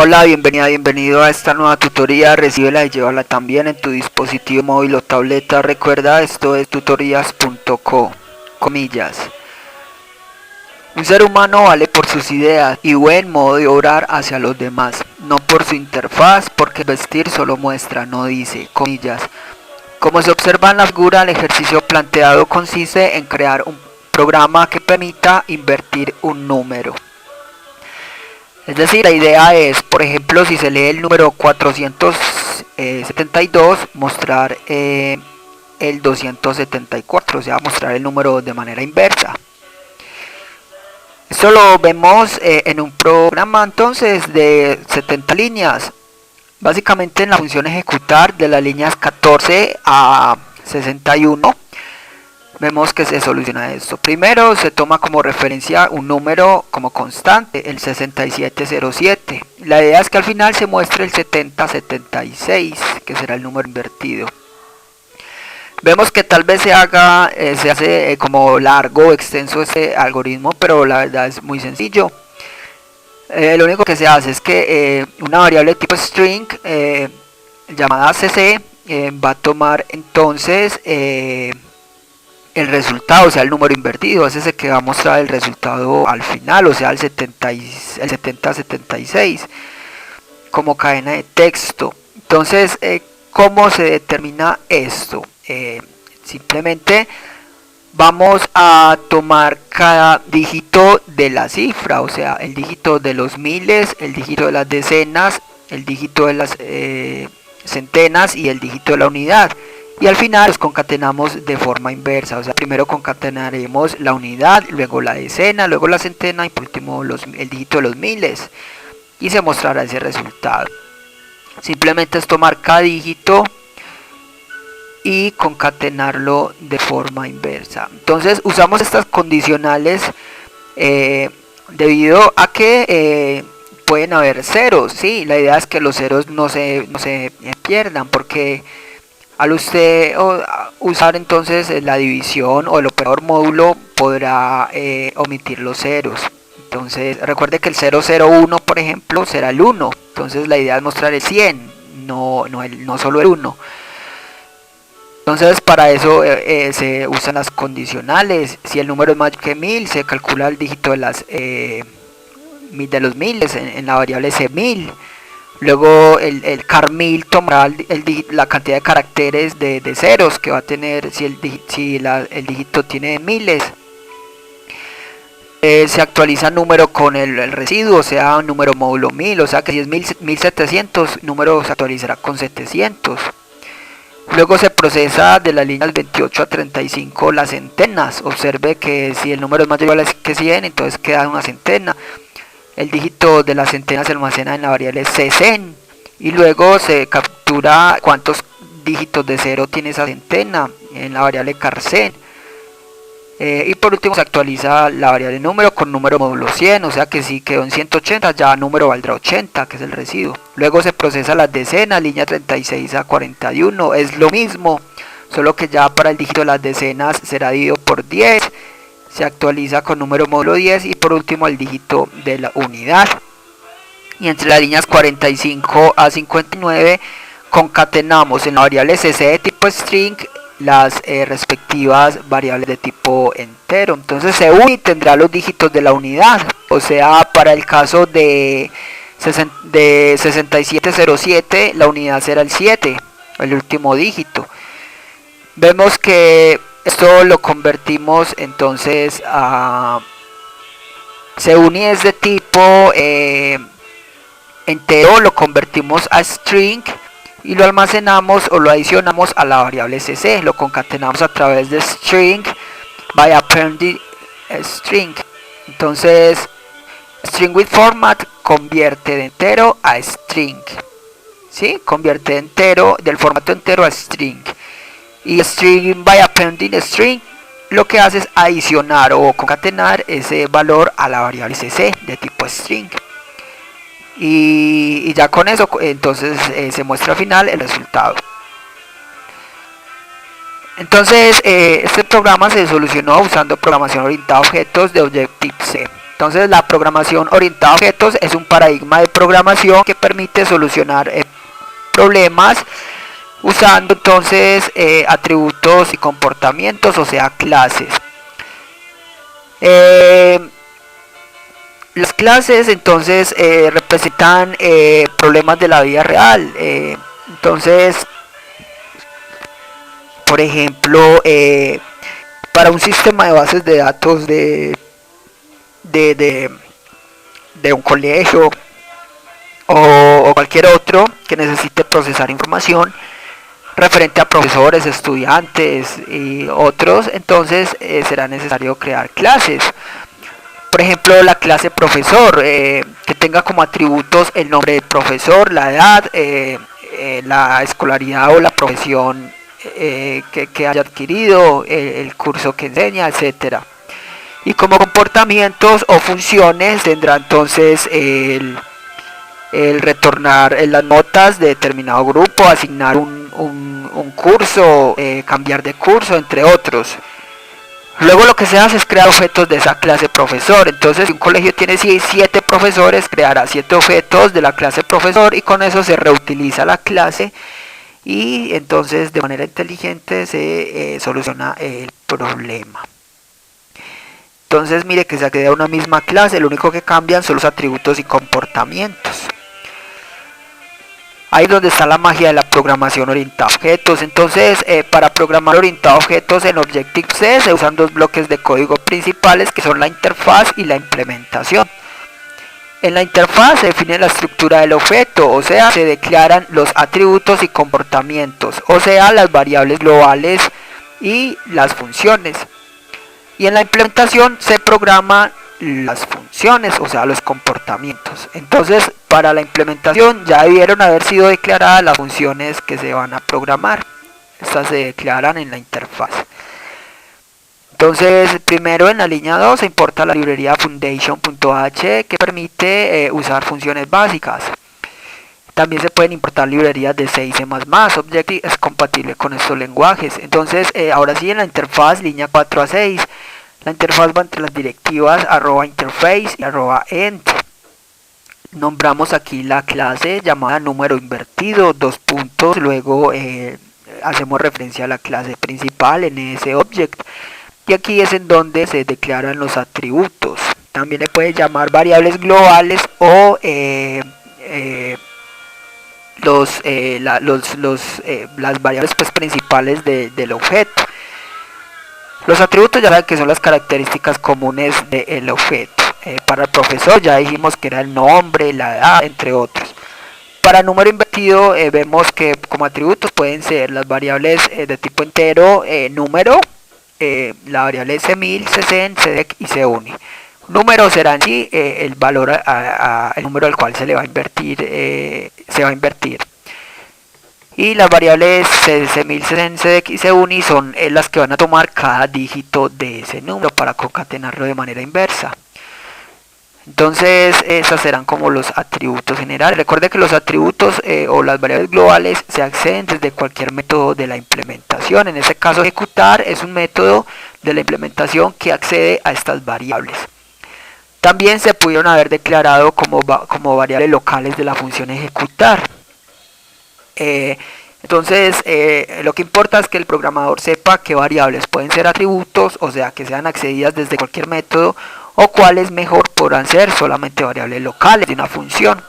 Hola, bienvenido a esta nueva tutoría. Recíbela y llévala también en tu dispositivo móvil o tableta. Recuerda, esto es tutorías.co, comillas. Un ser humano vale por sus ideas y buen modo de obrar hacia los demás, no por su interfaz, porque vestir solo muestra, no dice, comillas. Como se observa en la figura, el ejercicio planteado consiste en crear un programa que permita invertir un número. Es decir, la idea es, por ejemplo, si se lee el número 472, mostrar el 274, o sea, mostrar el número de manera inversa. Esto lo vemos en un programa entonces de 70 líneas. Básicamente en la función ejecutar de las líneas 14 a 61. Vemos que se soluciona esto. Primero se toma como referencia un número como constante, el 6707. La idea es que al final se muestre el 7076, que será el número invertido. Vemos que tal vez se hace como largo o extenso este algoritmo, pero la verdad es muy sencillo. Lo único que se hace es que una variable tipo string llamada cc va a tomar entonces el resultado, o sea, el número invertido. Ese es el que va a mostrar el resultado al final, o sea, el 7076 como cadena de texto. Entonces, ¿cómo se determina esto? Simplemente vamos a tomar cada dígito de la cifra, o sea, el dígito de los miles, el dígito de las decenas, el dígito de las centenas y el dígito de la unidad. Y al final los concatenamos de forma inversa, o sea, primero concatenaremos la unidad, luego la decena, luego la centena y por último el dígito de los miles. Y se mostrará ese resultado. Simplemente es tomar cada dígito y concatenarlo de forma inversa. Entonces usamos estas condicionales debido a que pueden haber ceros. Sí, la idea es que los ceros no se pierdan, porque al usted usar entonces la división o el operador módulo podrá omitir los ceros. Entonces recuerde que el 001 por ejemplo será el 1. Entonces la idea es mostrar el 100, no solo el 1. Entonces para eso se usan las condicionales. Si el número es mayor que 1000, se calcula el dígito de los miles en la variable c1000. Luego el car1000 tomará la cantidad de caracteres de ceros que va a tener si el dígito tiene miles. Se actualiza el número con el residuo, o sea, un número módulo 1000, o sea que si es 1700, número se actualizará con 700. Luego se procesa de las líneas 28 a 35 las centenas. Observe que si el número es mayor o igual que 100, entonces queda una centena. El dígito de la centena se almacena en la variable ccen y luego se captura cuántos dígitos de 0 tiene esa centena en la variable carcen. Y por último se actualiza la variable número con número módulo 100, o sea que si quedó en 180 ya número valdrá 80, que es el residuo. Luego se procesa las decenas, línea 36 a 41, es lo mismo, solo que ya para el dígito de las decenas será dividido por 10, se actualiza con número módulo 10 y por último el dígito de la unidad. Y entre las líneas 45 a 59 concatenamos en la variable cc de tipo string las respectivas variables de tipo entero. Entonces se une y tendrá los dígitos de la unidad, o sea, para el caso de 6707 la unidad será el 7, el último dígito. Vemos que esto lo convertimos entonces a se une es de tipo entero, lo convertimos a string y lo almacenamos o lo adicionamos a la variable cc, lo concatenamos a través de string by appending string. Entonces string with format convierte de entero a string, ¿sí? Convierte entero del formato entero a string, y string by appending string lo que hace es adicionar o concatenar ese valor a la variable cc de tipo string. Y ya con eso entonces se muestra al final el resultado. Entonces este programa se solucionó usando programación orientada a objetos de Objective-C. Entonces la programación orientada a objetos es un paradigma de programación que permite solucionar problemas usando entonces atributos y comportamientos, o sea, clases. Las clases entonces representan problemas de la vida real. Entonces, por ejemplo, para un sistema de bases de datos de un colegio o cualquier otro que necesite procesar información referente a profesores, estudiantes y otros, entonces será necesario crear clases. Por ejemplo, la clase profesor, que tenga como atributos el nombre del profesor, la edad, la escolaridad o la profesión que haya adquirido, el curso que enseña, etcétera. Y como comportamientos o funciones tendrá entonces el retornar las notas de determinado grupo, asignar un curso, cambiar de curso, entre otros. Luego lo que se hace es crear objetos de esa clase profesor. Entonces, si un colegio tiene 7 profesores, creará 7 objetos de la clase profesor y con eso se reutiliza la clase y entonces de manera inteligente se soluciona el problema. Entonces mire que se crea una misma clase, lo único que cambian son los atributos y comportamientos. Ahí es donde está la magia de la programación orientada a objetos. Entonces, para programar orientado a objetos en Objective-C se usan 2 bloques de código principales que son la interfaz y la implementación. En la interfaz se define la estructura del objeto, o sea, se declaran los atributos y comportamientos, o sea, las variables globales y las funciones. Y en la implementación se programan las funciones, o sea, los comportamientos. Entonces, para la implementación ya debieron haber sido declaradas las funciones que se van a programar. Estas se declaran en la interfaz. Entonces, primero en la línea 2 se importa la librería foundation.h que permite usar funciones básicas. También se pueden importar librerías de C y C++. Objective es compatible con estos lenguajes. Entonces, ahora sí en la interfaz, línea 4 a 6, la interfaz va entre las directivas @interface y @end. Nombramos aquí la clase llamada número invertido, 2 puntos, luego hacemos referencia a la clase principal en ese object. Y aquí es en donde se declaran los atributos. También le puede llamar variables globales o las variables pues, principales del objeto. Los atributos ya saben que son las características comunes del objeto. Para el profesor ya dijimos que era el nombre, la edad, entre otros. Para número invertido vemos que como atributos pueden ser las variables de tipo entero, número, la variable C1000, C100, CDEC y CUNI. Número será en sí el valor el número al cual se le va a invertir. Y las variables C1000, C100, CDEC y CUNI son las que van a tomar cada dígito de ese número para concatenarlo de manera inversa. Entonces esas serán como los atributos generales. Recuerde que los atributos o las variables globales se acceden desde cualquier método de la implementación. En este caso ejecutar es un método de la implementación que accede a estas variables. También se pudieron haber declarado como variables locales de la función ejecutar. Entonces lo que importa es que el programador sepa qué variables pueden ser atributos, o sea que sean accedidas desde cualquier método, o cuáles mejor podrán ser solamente variables locales de una función.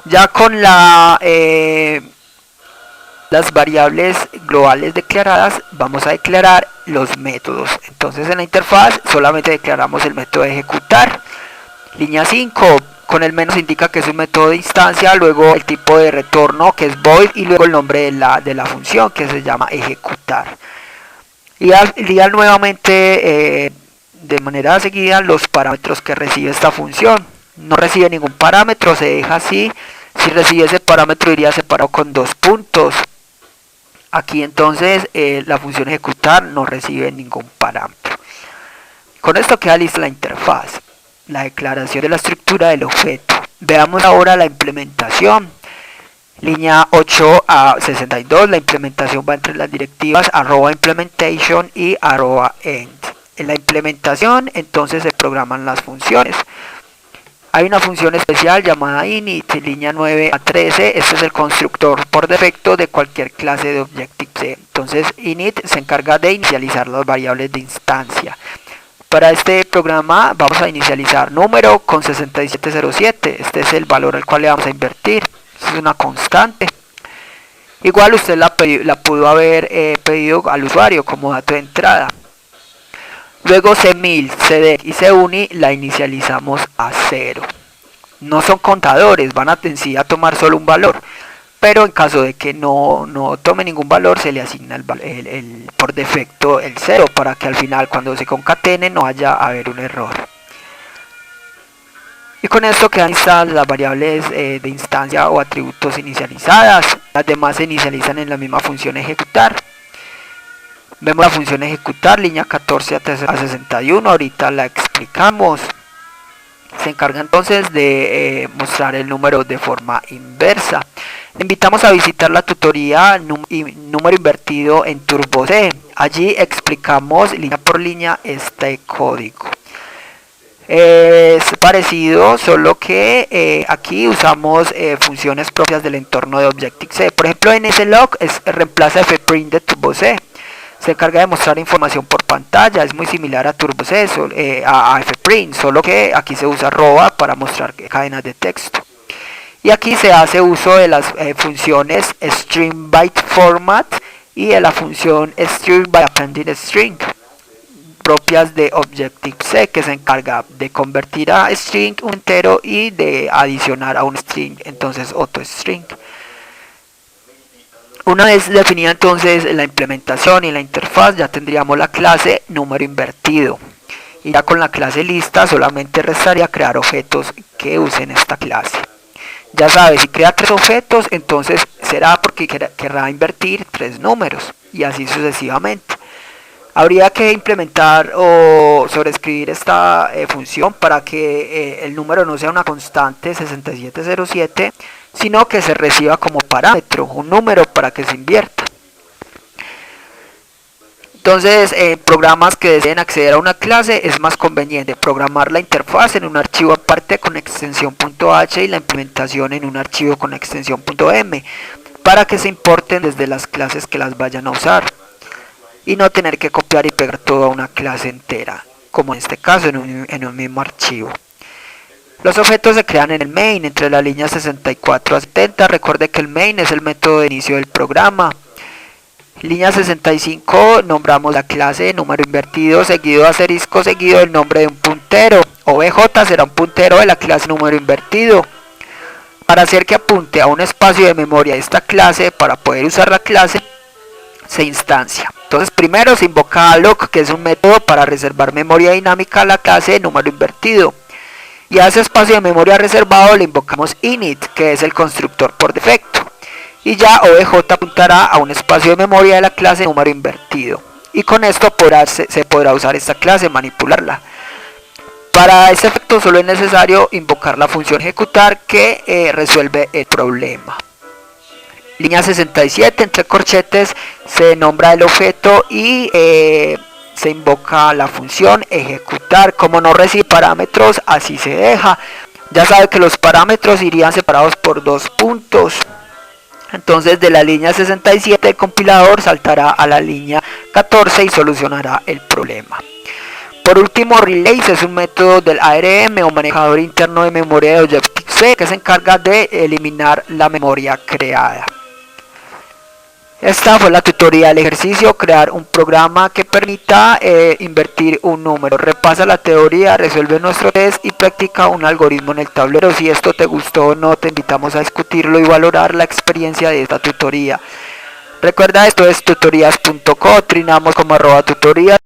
Ya con las variables globales declaradas vamos a declarar los métodos. Entonces en la interfaz solamente declaramos el método de ejecutar. Línea 5, con el menos indica que es un método de instancia, luego el tipo de retorno que es void y luego el nombre de la función que se llama ejecutar. Y al nuevamente de manera seguida los parámetros que recibe esta función. No recibe ningún parámetro, se deja así. Si recibe ese parámetro iría separado con 2 puntos. Aquí entonces la función ejecutar no recibe ningún parámetro. Con esto queda lista la interfaz, la declaración de la estructura del objeto. Veamos ahora la implementación. Línea 8 a 62, la implementación va entre las directivas @implementation y @end. En la implementación entonces se programan las funciones. Hay una función especial llamada init, línea 9 a 13, este es el constructor por defecto de cualquier clase de Objective-C. Entonces init se encarga de inicializar las variables de instancia. Para este programa vamos a inicializar número con 6707, este es el valor al cual le vamos a invertir, es una constante. Igual usted la pudo haber pedido al usuario como dato de entrada. Luego cmil, cdec y cuni la inicializamos a 0. No son contadores, van en sí a tomar solo un valor. Pero en caso de que no tome ningún valor, se le asigna por defecto el 0 para que al final cuando se concatene no haya haber un error. Y con esto quedan listadas las variables de instancia o atributos inicializadas. Las demás se inicializan en la misma función ejecutar. Vemos la función ejecutar, línea 14 a 61, ahorita la explicamos. Se encarga entonces de mostrar el número de forma inversa. Le invitamos a visitar la tutoría número invertido en TurboC. Allí explicamos línea por línea este código. Es parecido, solo que aquí usamos funciones propias del entorno de Objective-C. Por ejemplo, en slog reemplaza fprint de TurboC. Se encarga de mostrar información por pantalla, es muy similar a TurboC, a fprint, solo que aquí se usa arroba para mostrar cadenas de texto. Y aquí se hace uso de las funciones string byte format y de la función string by appending string, propias de Objective-C, que se encarga de convertir a string un entero y de adicionar a un string, entonces otro string. Una vez definida entonces la implementación y la interfaz, ya tendríamos la clase número invertido. Y ya con la clase lista solamente restaría crear objetos que usen esta clase. Ya sabe, si crea 3 objetos, entonces será porque querrá invertir 3 números y así sucesivamente. Habría que implementar o sobreescribir esta función para que el número no sea una constante 6707, sino que se reciba como parámetro un número para que se invierta. Entonces, en programas que deseen acceder a una clase es más conveniente programar la interfaz en un archivo aparte con extensión .h y la implementación en un archivo con extensión .m para que se importen desde las clases que las vayan a usar y no tener que copiar y pegar toda una clase entera, como en este caso en un mismo archivo. Los objetos se crean en el main entre la línea 64 a 70. Recuerde que el main es el método de inicio del programa. Línea 65 nombramos la clase número invertido seguido de asterisco seguido del nombre de un puntero. OBJ será un puntero de la clase número invertido. Para hacer que apunte a un espacio de memoria de esta clase, para poder usar la clase, se instancia. Entonces primero se invoca alloc, que es un método para reservar memoria dinámica a la clase número invertido. Y a ese espacio de memoria reservado le invocamos init, que es el constructor por defecto. Y ya OBJ apuntará a un espacio de memoria de la clase número invertido. Y con esto se podrá usar esta clase, manipularla. Para este efecto solo es necesario invocar la función ejecutar que resuelve el problema. Línea 67, entre corchetes se nombra el objeto y se invoca la función ejecutar. Como no recibe parámetros, así se deja. Ya sabe que los parámetros irían separados por 2 puntos. Entonces de la línea 67 el compilador saltará a la línea 14 y solucionará el problema. Por último, Relays es un método del ARM o manejador interno de memoria de Objective-C que se encarga de eliminar la memoria creada. Esta fue la tutoría del ejercicio, crear un programa que permita invertir un número. Repasa la teoría, resuelve nuestro test y practica un algoritmo en el tablero. Si esto te gustó o no, te invitamos a discutirlo y valorar la experiencia de esta tutoría. Recuerda, esto es tutorías.co, trinamos como @tutorías.